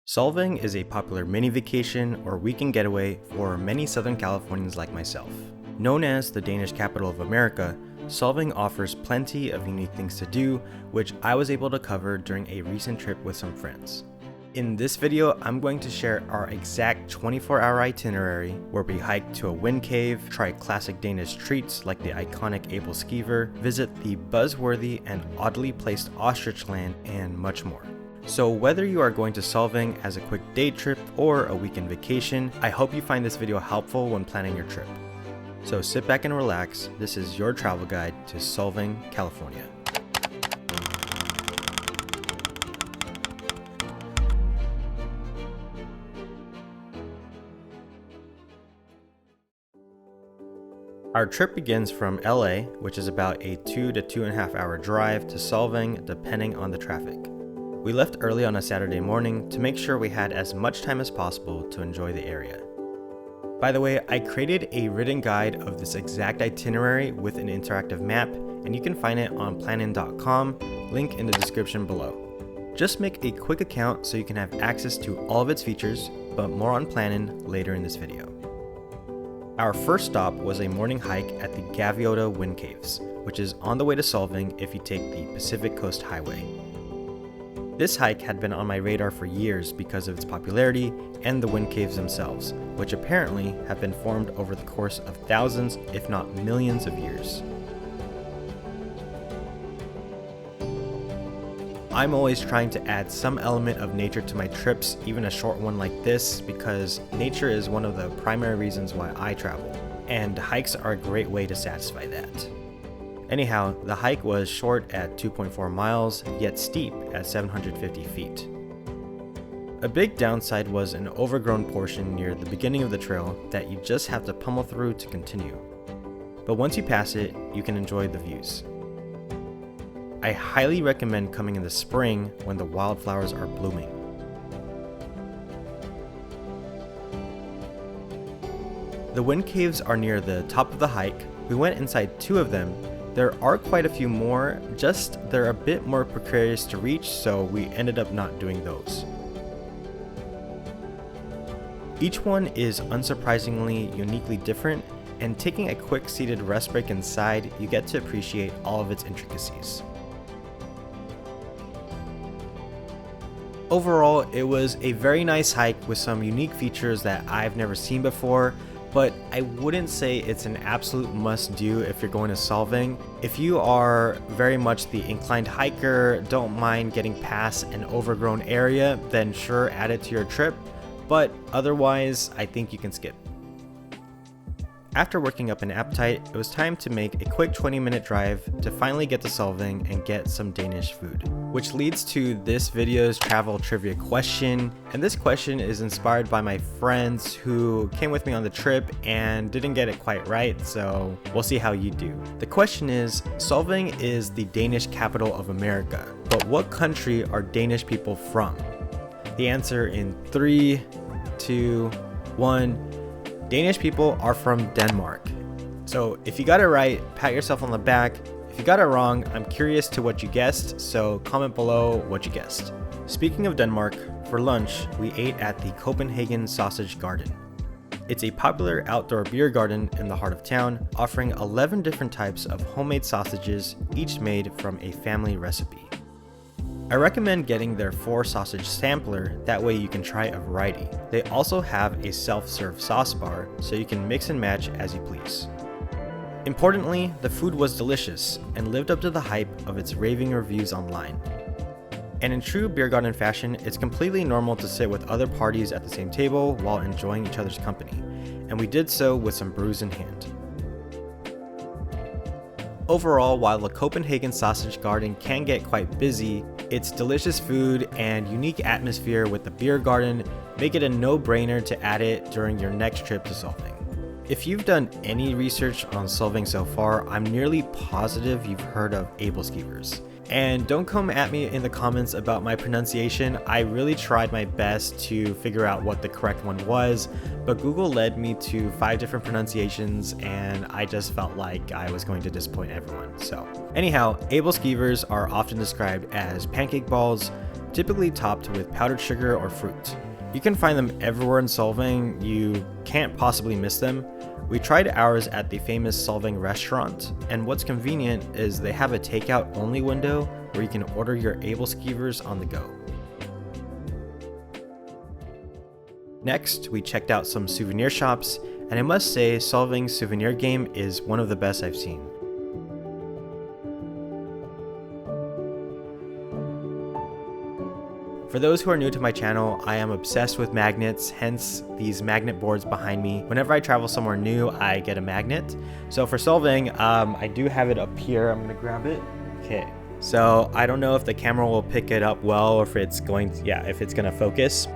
Solvang is a popular mini vacation or weekend getaway for many Southern Californians like myself. Known as the Danish capital of America, Solvang offers plenty of unique things to do, which I was able to cover during a recent trip with some friends. In this video, I'm going to share our exact 24-hour itinerary where we hike to a wind cave, try classic Danish treats like the iconic Aebleskivers, visit the buzzworthy and oddly placed Ostrichland, and much more. So whether you are going to Solvang as a quick day trip or a weekend vacation, I hope you find this video helpful when planning your trip. So sit back and relax. This is your travel guide to Solvang, California. Our trip begins from LA, which is about a 2 to 2.5 hour drive to Solvang depending on the traffic. We left early on a Saturday morning to make sure we had as much time as possible to enjoy the area. By the way, I created a written guide of this exact itinerary with an interactive map, and you can find it on plannin.com, link in the description below. Just make a quick account so you can have access to all of its features, but more on Plannin later in this video. Our first stop was a morning hike at the Gaviota Wind Caves, which is on the way to Solvang if you take the Pacific Coast Highway. This hike had been on my radar for years because of its popularity and the wind caves themselves, which apparently have been formed over the course of thousands, if not millions of years. I'm always trying to add some element of nature to my trips, even a short one like this, because nature is one of the primary reasons why I travel, and hikes are a great way to satisfy that. Anyhow, the hike was short at 2.4 miles, yet steep at 750 feet. A big downside was an overgrown portion near the beginning of the trail that you just have to pummel through to continue. But once you pass it, you can enjoy the views. I highly recommend coming in the spring when the wildflowers are blooming. The wind caves are near the top of the hike. We went inside 2 of them. There are quite a few more, just they're a bit more precarious to reach, so we ended up not doing those. Each one is unsurprisingly uniquely different, and taking a quick seated rest break inside, you get to appreciate all of its intricacies. Overall, it was a very nice hike with some unique features that I've never seen before, but I wouldn't say it's an absolute must-do if you're going to Solvang. If you are very much the inclined hiker, don't mind getting past an overgrown area, then sure, add it to your trip, but otherwise, I think you can skip. After working up an appetite, it was time to make a quick 20-minute drive to finally get to Solvang and get some Danish food. Which leads to this video's travel trivia question, and this question is inspired by my friends who came with me on the trip and didn't get it quite right, so we'll see how you do. The question is, Solvang is the Danish capital of America, but what country are Danish people from? The answer in 3, 2, 1. Danish people are from Denmark. So if you got it right, pat yourself on the back. If you got it wrong, I'm curious to what you guessed, so comment below what you guessed. Speaking of Denmark, for lunch, we ate at the Copenhagen Sausage Garden. It's a popular outdoor beer garden in the heart of town, offering 11 different types of homemade sausages, each made from a family recipe. I recommend getting their 4 sausage sampler, that way you can try a variety. They also have a self-serve sauce bar, so you can mix and match as you please. Importantly, the food was delicious and lived up to the hype of its raving reviews online. And in true beer garden fashion, it's completely normal to sit with other parties at the same table while enjoying each other's company, and we did so with some brews in hand. Overall, while the Copenhagen Sausage Garden can get quite busy, its delicious food and unique atmosphere with the beer garden make it a no-brainer to add it during your next trip to Solvang. If you've done any research on Solvang so far, I'm nearly positive you've heard of Aebleskivers. And don't come at me in the comments about my pronunciation. I really tried my best to figure out what the correct one was, but Google led me to 5 different pronunciations and I just felt like I was going to disappoint everyone. So anyhow, Aebleskivers are often described as pancake balls, typically topped with powdered sugar or fruit. You can find them everywhere in Solvang. You can't possibly miss them. We tried ours at the famous Solvang restaurant, and what's convenient is they have a takeout only window where you can order your Aebleskivers on the go. Next, we checked out some souvenir shops, and I must say Solvang's souvenir game is one of the best I've seen. For those who are new to my channel, I am obsessed with magnets, hence these magnet boards behind me. Whenever I travel somewhere new, I get a magnet. So for Solvang, I do have it up here. I'm gonna grab it. Okay. So I don't know if the camera will pick it up well or if it's gonna focus.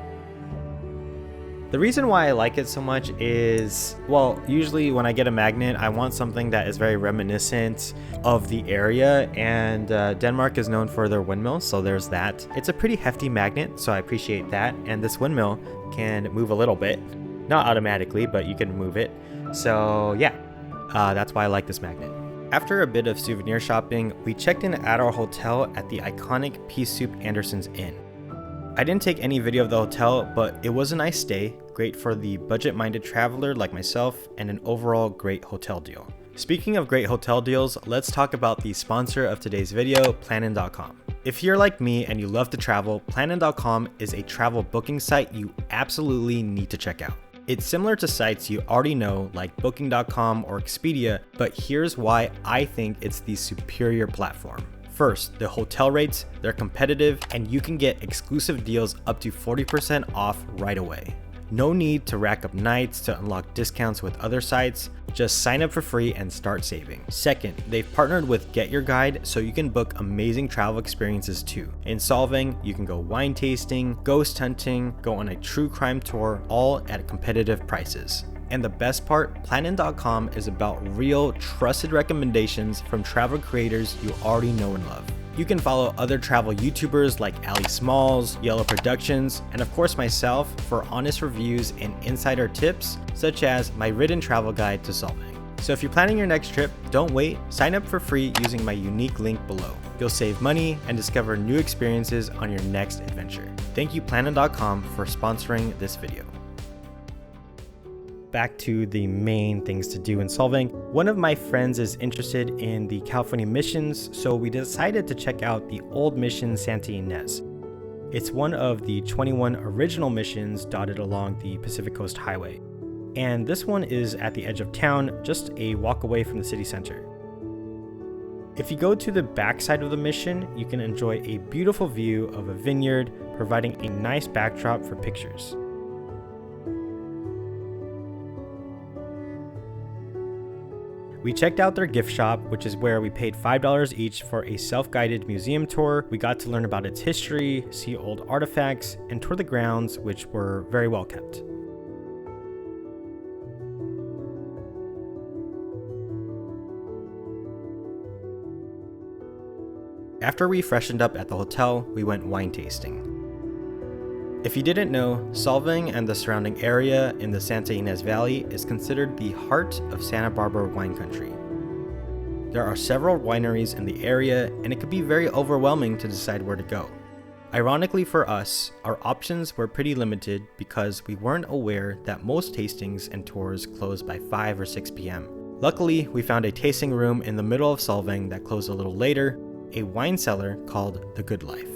The reason why I like it so much is, well, usually when I get a magnet, I want something that is very reminiscent of the area, and Denmark is known for their windmills, so there's that. It's a pretty hefty magnet, so I appreciate that, and this windmill can move a little bit. Not automatically, but you can move it. So yeah, that's why I like this magnet. After a bit of souvenir shopping, we checked in at our hotel at the iconic Pea Soup Anderson's Inn. I didn't take any video of the hotel, but it was a nice stay, great for the budget-minded traveler like myself, and an overall great hotel deal. Speaking of great hotel deals, let's talk about the sponsor of today's video, Plannin.com. If you're like me and you love to travel, Plannin.com is a travel booking site you absolutely need to check out. It's similar to sites you already know like Booking.com or Expedia, but here's why I think it's the superior platform. First, the hotel rates, they're competitive, and you can get exclusive deals up to 40% off right away. No need to rack up nights to unlock discounts with other sites, just sign up for free and start saving. Second, they've partnered with Get Your Guide so you can book amazing travel experiences too. In Solvang, you can go wine tasting, ghost hunting, go on a true crime tour, all at competitive prices. And the best part, Plannin.com is about real, trusted recommendations from travel creators you already know and love. You can follow other travel YouTubers like Ali Smalls, Yellow Productions, and of course myself for honest reviews and insider tips, such as my written travel guide to Solvang. So if you're planning your next trip, don't wait, sign up for free using my unique link below. You'll save money and discover new experiences on your next adventure. Thank you Plannin.com for sponsoring this video. Back to the main things to do in Solvang. One of my friends is interested in the California missions, so we decided to check out the old mission Santa Ines. It's one of the 21 original missions dotted along the Pacific Coast Highway. And this one is at the edge of town, just a walk away from the city center. If you go to the backside of the mission, you can enjoy a beautiful view of a vineyard, providing a nice backdrop for pictures. We checked out their gift shop, which is where we paid $5 each for a self-guided museum tour. We got to learn about its history, see old artifacts, and tour the grounds, which were very well kept. After we freshened up at the hotel, we went wine tasting. If you didn't know, Solvang and the surrounding area in the Santa Ines Valley is considered the heart of Santa Barbara wine country. There are several wineries in the area, and it could be very overwhelming to decide where to go. Ironically for us, our options were pretty limited because we weren't aware that most tastings and tours closed by 5 or 6 p.m. Luckily, we found a tasting room in the middle of Solvang that closed a little later, a wine cellar called The Good Life.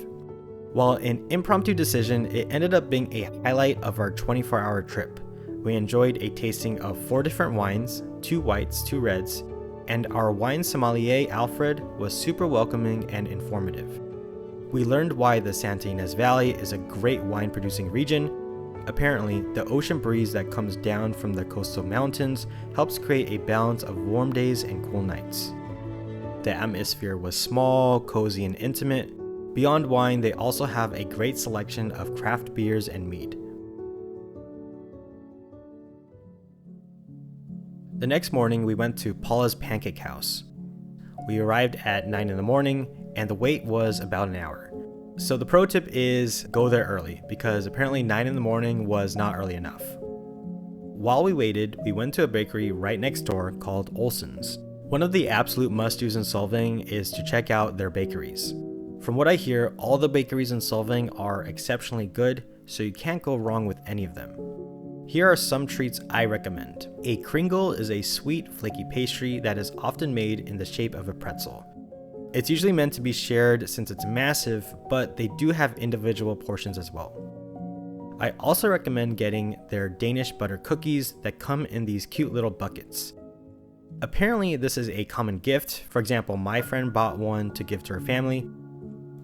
While an impromptu decision, it ended up being a highlight of our 24-hour trip. We enjoyed a tasting of 4 different wines, 2 whites, 2 reds, and our wine sommelier Alfred was super welcoming and informative. We learned why the Santa Ines Valley is a great wine producing region. Apparently, the ocean breeze that comes down from the coastal mountains helps create a balance of warm days and cool nights. The atmosphere was small, cozy, and intimate. Beyond wine, they also have a great selection of craft beers and mead. The next morning, we went to Paula's Pancake house. We arrived at 9 in the morning, and the wait was about an hour. So the pro tip is go there early, because apparently 9 in the morning was not early enough. While we waited, we went to a bakery right next door called Olsen's. One of the absolute must-dos in Solvang is to check out their bakeries. From what I hear, all the bakeries in Solvang are exceptionally good, so you can't go wrong with any of them. Here are some treats I recommend. A kringle is a sweet, flaky pastry that is often made in the shape of a pretzel. It's usually meant to be shared since it's massive, but they do have individual portions as well. I also recommend getting their Danish butter cookies that come in these cute little buckets. Apparently, this is a common gift. For example, my friend bought one to give to her family.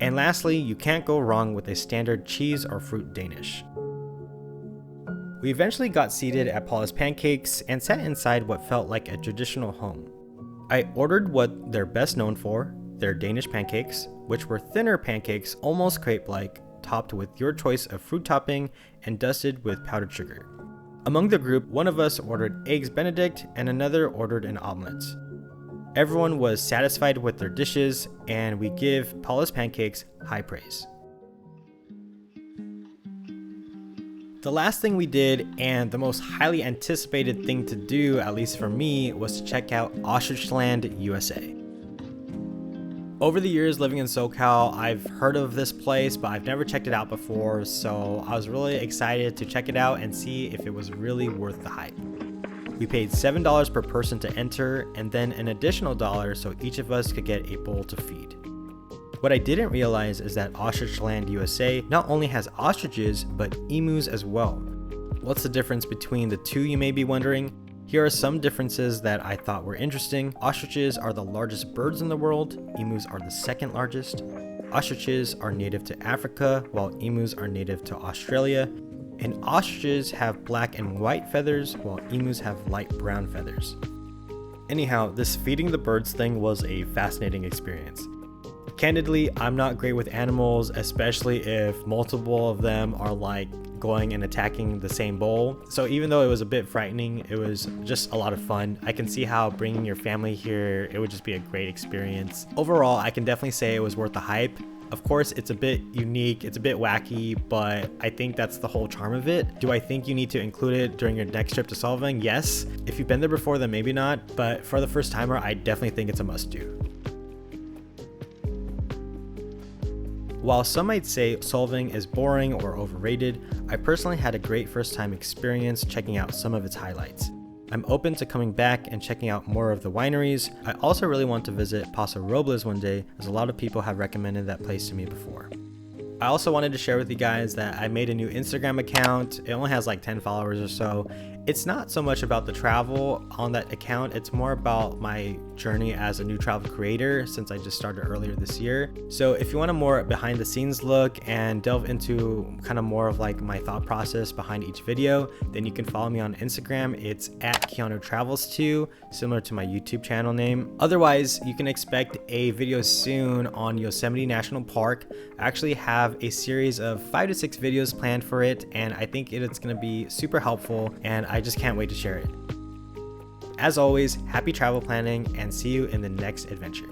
And lastly, you can't go wrong with a standard cheese or fruit Danish. We eventually got seated at Paula's Pancakes and sat inside what felt like a traditional home. I ordered what they're best known for, their Danish pancakes, which were thinner pancakes, almost crepe-like, topped with your choice of fruit topping and dusted with powdered sugar. Among the group, one of us ordered eggs Benedict and another ordered an omelet. Everyone was satisfied with their dishes, and we give Paula's Pancakes high praise. The last thing we did, and the most highly anticipated thing to do, at least for me, was to check out Ostrichland USA. Over the years living in SoCal, I've heard of this place, but I've never checked it out before, so I was really excited to check it out and see if it was really worth the hype. We paid $7 per person to enter, and then an additional $1 so each of us could get a bowl to feed. What I didn't realize is that Ostrichland USA not only has ostriches, but emus as well. What's the difference between the two, you may be wondering? Here are some differences that I thought were interesting. Ostriches are the largest birds in the world, emus are the second largest. Ostriches are native to Africa, while emus are native to Australia. And ostriches have black and white feathers, while emus have light brown feathers. Anyhow, this feeding the birds thing was a fascinating experience. Candidly, I'm not great with animals, especially if multiple of them are like going and attacking the same bowl. So even though it was a bit frightening, it was just a lot of fun. I can see how bringing your family here, it would just be a great experience. Overall, I can definitely say it was worth the hype. Of course, it's a bit unique, it's a bit wacky, but I think that's the whole charm of it. Do I think you need to include it during your next trip to Solvang? Yes. If you've been there before, then maybe not, but for the first timer, I definitely think it's a must-do. While some might say Solvang is boring or overrated, I personally had a great first time experience checking out some of its highlights. I'm open to coming back and checking out more of the wineries. I also really want to visit Paso Robles one day, as a lot of people have recommended that place to me before. I also wanted to share with you guys that I made a new Instagram account. It only has like 10 followers or so. It's not so much about the travel on that account, it's more about my journey as a new travel creator since I just started earlier this year. So if you want a more behind the scenes look and delve into kind of more of like my thought process behind each video, then you can follow me on Instagram. It's at Keanu Travels 2, similar to my YouTube channel name. Otherwise, you can expect a video soon on Yosemite National Park. I actually have a series of 5 to 6 videos planned for it, and I think it's going to be super helpful, and I just can't wait to share it. As always, happy travel planning, and see you in the next adventure.